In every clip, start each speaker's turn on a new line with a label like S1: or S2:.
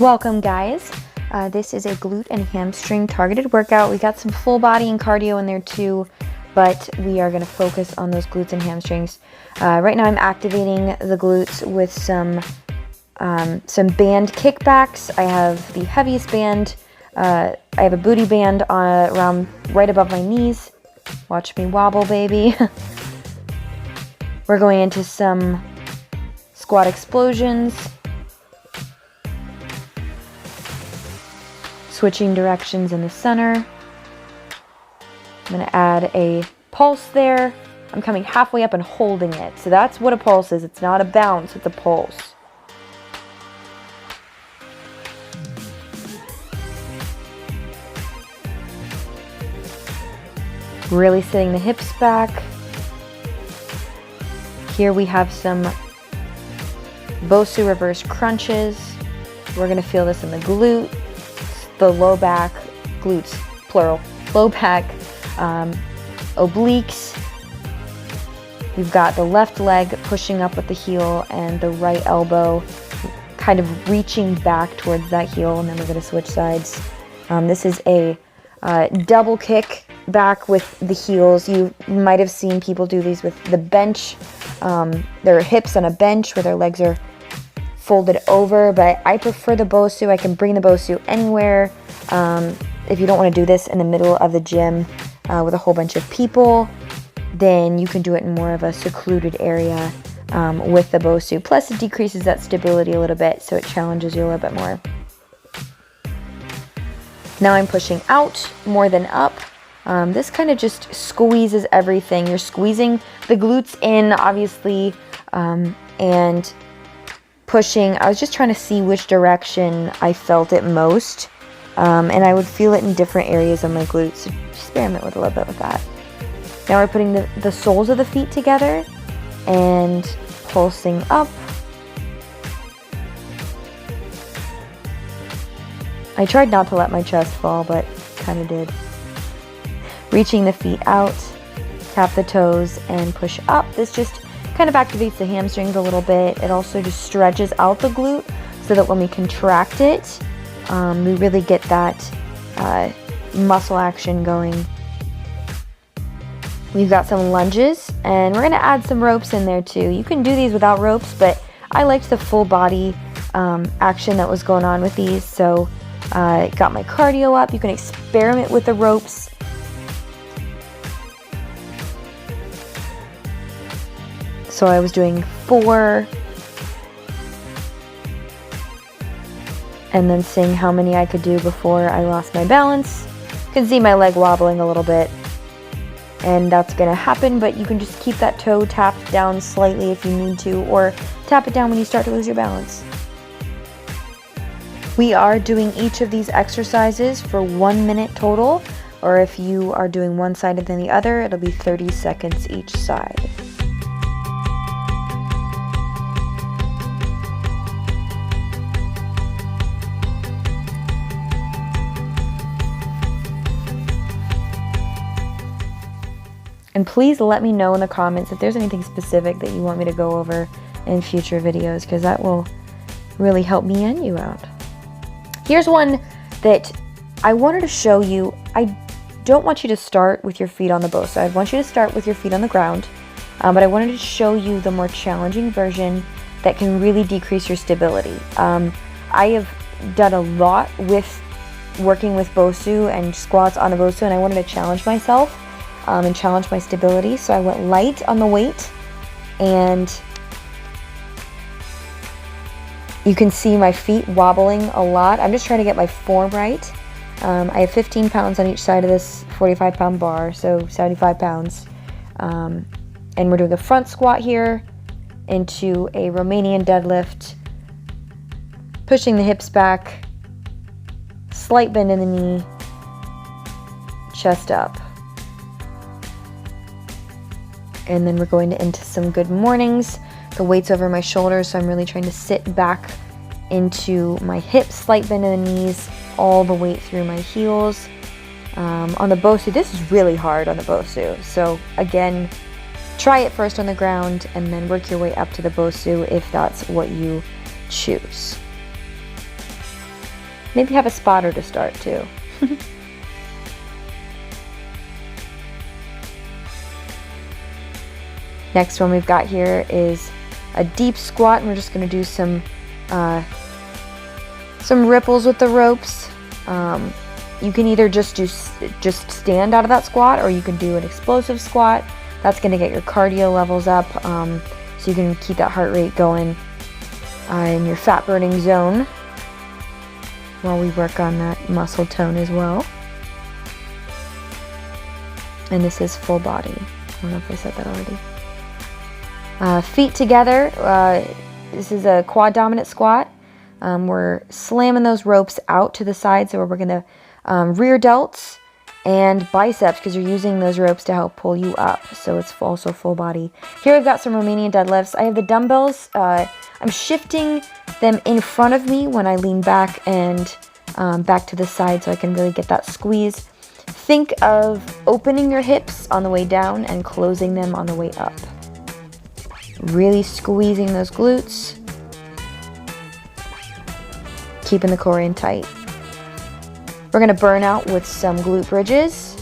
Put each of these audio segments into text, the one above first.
S1: Welcome guys. This is a glute and hamstring targeted workout. We got some full body and cardio in there too, but we are going to focus on those glutes and hamstrings. Right now I'm activating the glutes with some band kickbacks. I have the heaviest band. I have a booty band around right above my knees. Watch me wobble, baby. We're going into some squat explosions. Switching directions in the center. I'm going to add a pulse there. I'm coming halfway up and holding it. So that's what a pulse is. It's not a bounce, it's a pulse. Really sitting the hips back. Here we have some Bosu reverse crunches. We're going to feel this in the glute. The low back, glutes, plural, low back, obliques. We've got the left leg pushing up with the heel and the right elbow kind of reaching back towards that heel, and then we're going to switch sides. This is a double kick back with the heels. You might have seen people do these with the bench, their hips on a bench where their legs are folded over, but I prefer the Bosu. I can bring the Bosu anywhere. If you don't want to do this in the middle of the gym with a whole bunch of people, then you can do it in more of a secluded area with the Bosu. Plus it decreases that stability a little bit, so it challenges you a little bit more. Now I'm pushing out more than up. This kind of just squeezes everything. You're squeezing the glutes in, obviously, and pushing. I was just trying to see which direction I felt it most, and I would feel it in different areas of my glutes. So just experiment with a little bit with that. Now we're putting the soles of the feet together and pulsing up. I tried not to let my chest fall, but kind of did. Reaching the feet out, tap the toes and push up. This just kind of activates the hamstrings a little bit. It also just stretches out the glute so that when we contract it, we really get that muscle action going. We've got some lunges, and we're going to add some ropes in there too. You can do these without ropes, but I liked the full body action that was going on with these, so got my cardio up. You can experiment with the ropes. So I was doing 4 and then seeing how many I could do before I lost my balance. You can see my leg wobbling a little bit, and that's going to happen, but you can just keep that toe tapped down slightly if you need to, or tap it down when you start to lose your balance. We are doing each of these exercises for 1 minute total, or if you are doing one side and then the other, it'll be 30 seconds each side. And please let me know in the comments if there's anything specific that you want me to go over in future videos, because that will really help me and you out. Here's one that I wanted to show you. I don't want you to start with your feet on the Bosu. I want you to start with your feet on the ground, but I wanted to show you the more challenging version that can really decrease your stability. I have done a lot with working with Bosu and squats on the Bosu, and I wanted to challenge myself and challenge my stability, so I went light on the weight, and you can see my feet wobbling a lot. I'm just trying to get my form right. I have 15 pounds on each side of this 45-pound bar, so 75 pounds. And we're doing a front squat here into a Romanian deadlift, pushing the hips back, slight bend in the knee, chest up. And then we're going into some good mornings. The weight's over my shoulders, so I'm really trying to sit back into my hips, slight bend in the knees, all the weight through my heels. On the Bosu, this is really hard on the Bosu. So again, try it first on the ground and then work your way up to the Bosu if that's what you choose. Maybe have a spotter to start too. Next one we've got here is a deep squat, and we're just going to do some ripples with the ropes. You can either just stand out of that squat, or you can do an explosive squat. That's going to get your cardio levels up, so you can keep that heart rate going in your fat burning zone while we work on that muscle tone as well. And this is full body. I don't know if I said that already. Feet together. This is a quad dominant squat. We're slamming those ropes out to the side, so we're going to rear delts and biceps, because you're using those ropes to help pull you up. So it's also full body. Here we've got some Romanian deadlifts. I have the dumbbells. I'm shifting them in front of me when I lean back and back to the side, so I can really get that squeeze. Think of opening your hips on the way down and closing them on the way up. Really squeezing those glutes. Keeping the core in tight. We're going to burn out with some glute bridges.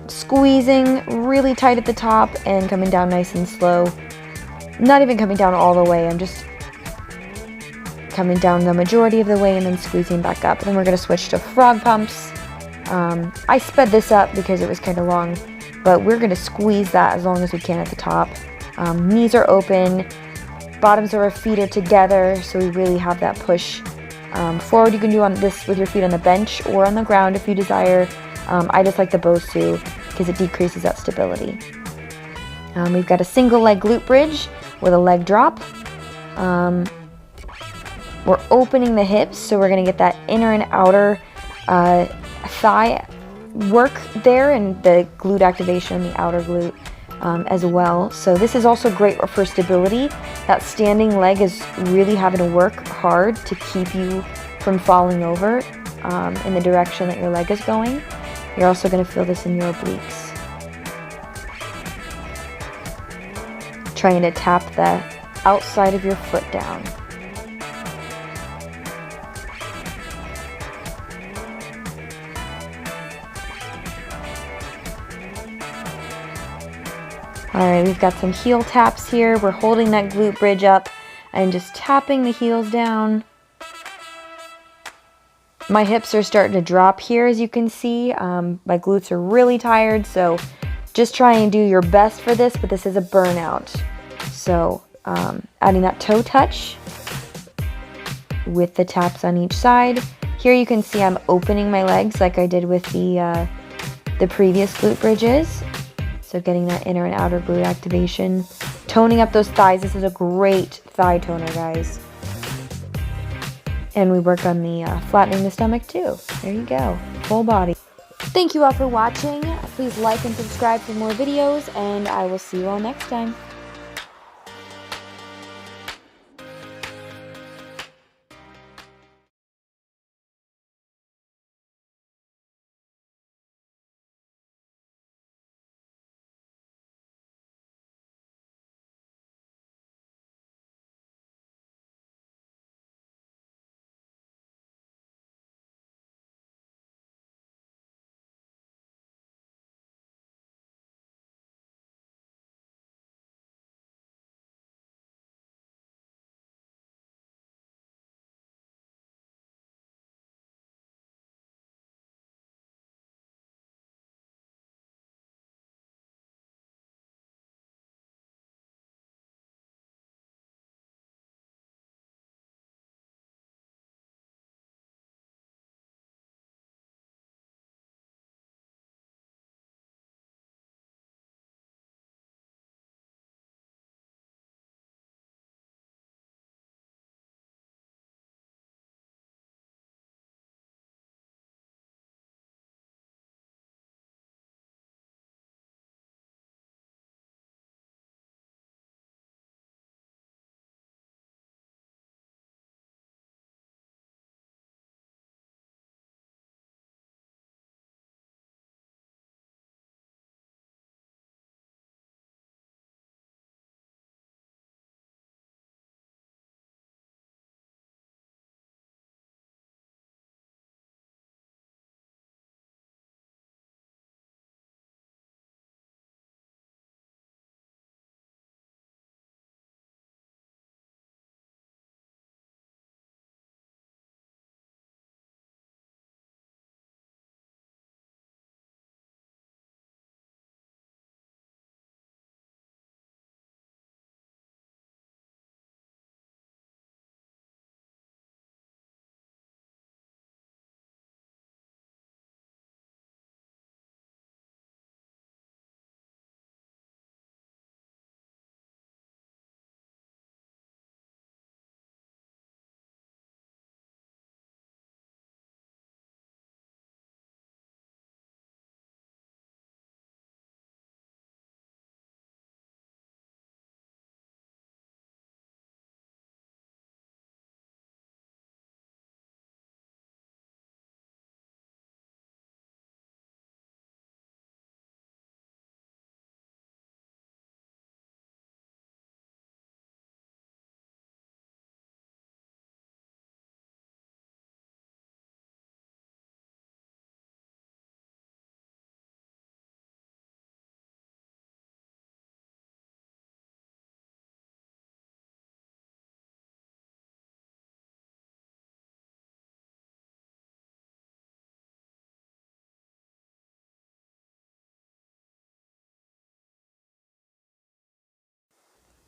S1: Squeezing really tight at the top and coming down nice and slow. Not even coming down all the way. I'm just coming down the majority of the way and then squeezing back up. And then we're going to switch to frog pumps. I sped this up because it was kind of long, but we're going to squeeze that as long as we can at the top. Knees are open, bottoms of our feet are together, so we really have that push forward. You can do on this with your feet on the bench or on the ground if you desire. I just like the Bosu because it decreases that stability. We've got a single leg glute bridge with a leg drop. We're opening the hips, so we're going to get that inner and outer thigh work there, and the glute activation, the outer glute as well. So this is also great for stability. That standing leg is really having to work hard to keep you from falling over in the direction that your leg is going. You're also going to feel this in your obliques. Trying to tap the outside of your foot down. Alright, we've got some heel taps here. We're holding that glute bridge up and just tapping the heels down. My hips are starting to drop here, as you can see. My glutes are really tired, so just try and do your best for this, but this is a burnout. So adding that toe touch with the taps on each side. Here you can see I'm opening my legs like I did with the previous glute bridges. So getting that inner and outer glute activation. Toning up those thighs. This is a great thigh toner, guys. And we work on the flattening the stomach too. There you go. Full body. Thank you all for watching. Please like and subscribe for more videos, and I will see you all next time.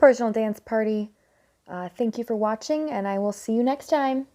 S1: personal dance party. Thank you for watching, and I will see you next time.